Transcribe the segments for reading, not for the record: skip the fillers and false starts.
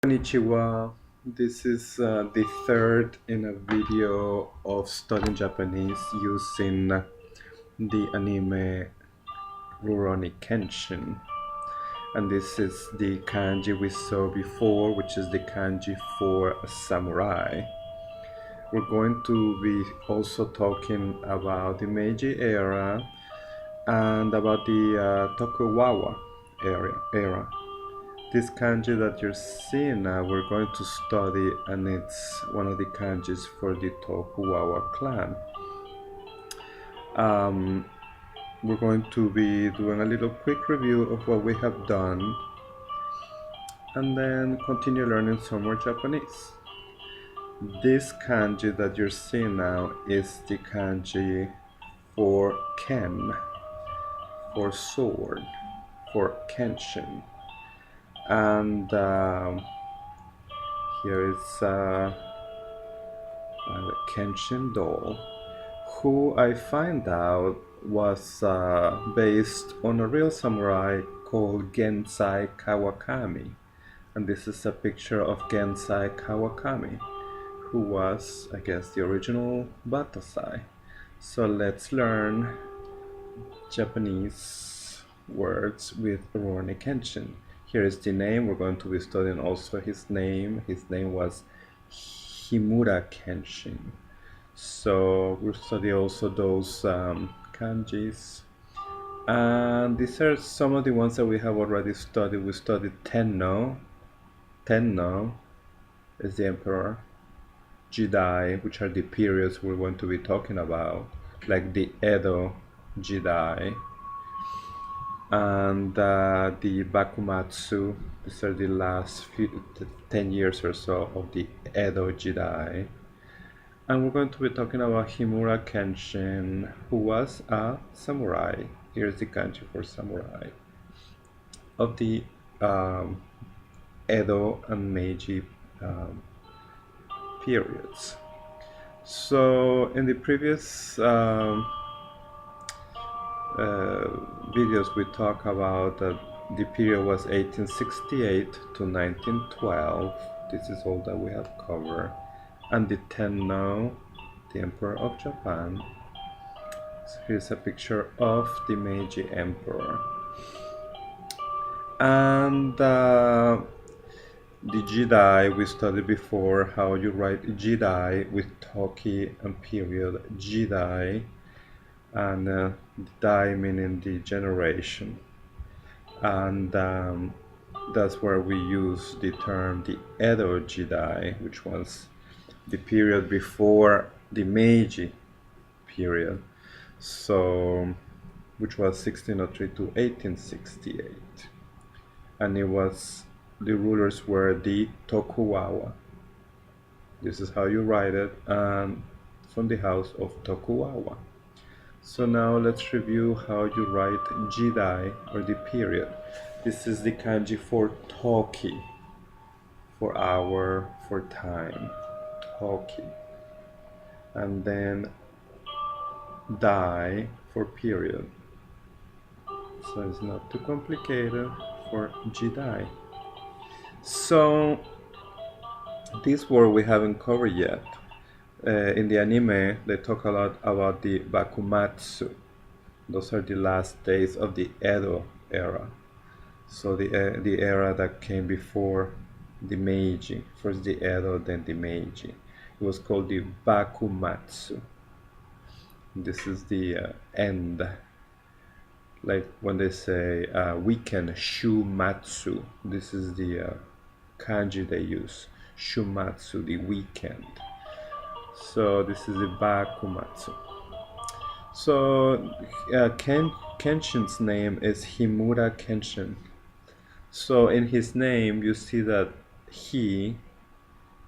Konnichiwa. This is the third in a video of studying Japanese using the anime Rurouni Kenshin. And this is the kanji we saw before, which is the kanji for a samurai. We're going to be also talking about the Meiji era and about the Tokugawa era. This kanji that you're seeing now, we're going to study, and it's one of the kanjis for the Tokugawa clan. We're going to be doing a little quick review of what we have done, and then continue learning some more Japanese. This kanji that you're seeing now is the kanji for ken, for sword, for kenshin. And here is a Kenshin doll, who I find out was based on a real samurai called Gensai Kawakami. And this is a picture of Gensai Kawakami, who was, I guess, the original Batasai. So let's learn Japanese words with Rurouni Kenshin. Here is the name. We're going to be studying also his name. His name was Himura Kenshin. So we'll study also those kanjis. And these are some of the ones that we have already studied. We studied Tenno. Tenno is the emperor. Jidai, which are the periods we're going to be talking about, like the Edo Jidai. And the Bakumatsu. These are the last 10 years or so of the Edo Jidai. And we're going to be talking about Himura Kenshin, who was a samurai. Here's the kanji for samurai of the Edo and Meiji periods. So in the previous videos we talk about the period was 1868 to 1912. This is all that we have covered. And the Tenno, the Emperor of Japan. So here's a picture of the Meiji Emperor. And the Jidai we studied before, how you write Jidai with Toki and period Jidai, and Dai meaning the generation. And that's where we use the term the Edo Jidai, which was the period before the Meiji period, so which was 1603 to 1868. And it was, the rulers were the Tokugawa. This is how you write it, and from the house of Tokugawa. So now let's review how you write Jidai, or the period. This is the kanji for Toki, for hour, for time, Toki. And then Dai for period. So it's not too complicated for Jidai. So this word we haven't covered yet. In the anime, they talk a lot about the Bakumatsu. Those are the last days of the Edo era. So the era that came before the Meiji. First the Edo, then the Meiji. It was called the Bakumatsu. This is the end. Like when they say weekend, Shumatsu. This is the kanji they use. Shumatsu, the weekend. So this is the Bakumatsu. So Kenshin's name is Himura Kenshin. So in his name you see that he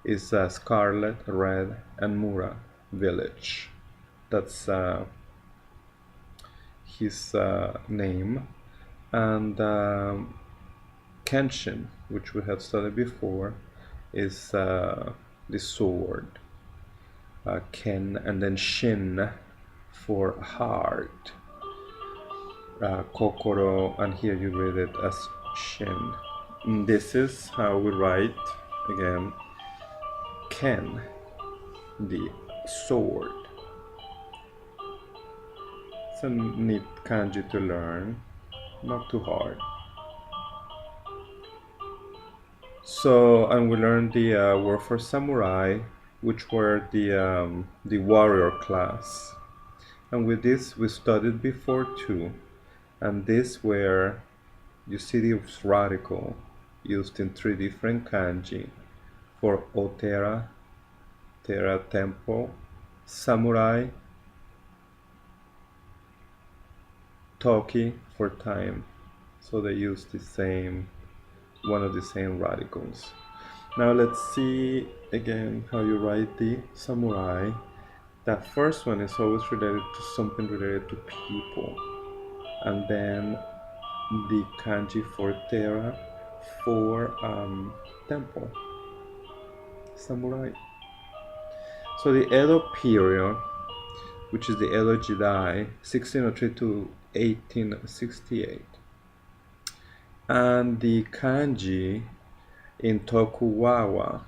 is Scarlet, Red, and Mura village. That's his name. And Kenshin, which we have studied before, is the sword. Ken, and then Shin for heart. Kokoro, and here you read it as Shin. This is how we write again, Ken, the sword. It's a neat kanji to learn, not too hard. So, and we learned the word for samurai, which were the warrior class. And with this, we studied before too. And this where you see this radical used in 3 different kanji for otera, tera tempo, samurai, toki for time. So they use the same, one of the same radicals. Now let's see again how you write the samurai. That first one is always related to something related to people. And then the kanji for Tera for temple, samurai. So the Edo period, which is the Edo Jidai, 1603 to 1868. And the kanji in Tokugawa.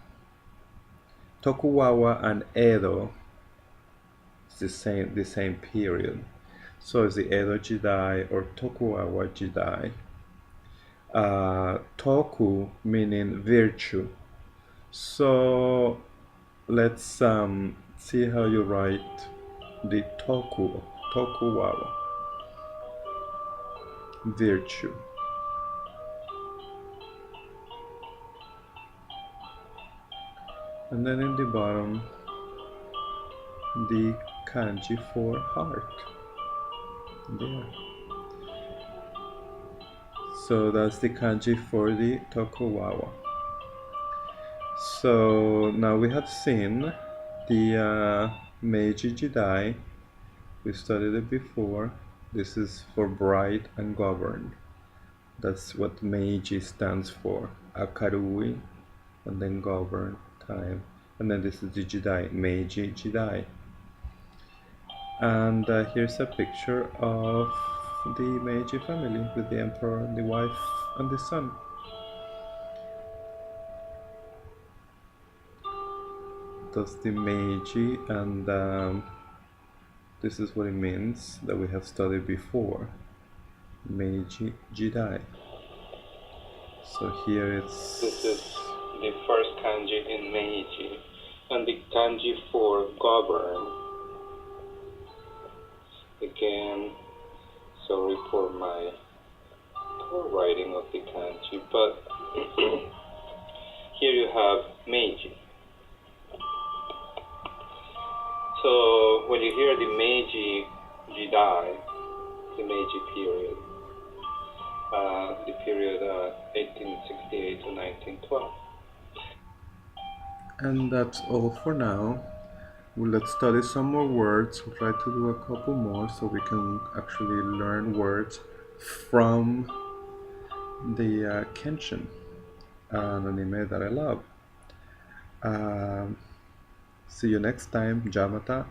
Tokugawa and Edo is the same period. So it's the Edo Jidai or Tokugawa Jidai. Toku meaning virtue. So let's see how you write the Tokugawa, virtue. And then in the bottom, the kanji for heart. There. So that's the kanji for the Tokugawa. So now we have seen the Meiji Jidai. We studied it before. This is for bright and governed. That's what Meiji stands for. Akarui, and then govern, time. And then this is the Jidai, Meiji Jidai. And here's a picture of the Meiji family with the emperor, the wife, and the son. That's the Meiji, and this is what it means that we have studied before. Meiji Jidai. So here it's... This is the first kanji in Meiji, and the kanji for govern. Again, sorry for my poor writing of the kanji, but here you have Meiji. So when you hear the Meiji Jidai, the Meiji period, the period 1868 to 1912. And that's all for now. Well, let's study some more words. We'll try to do a couple more so we can actually learn words from the Kenshin, an anime that I love. See you next time. Jamata.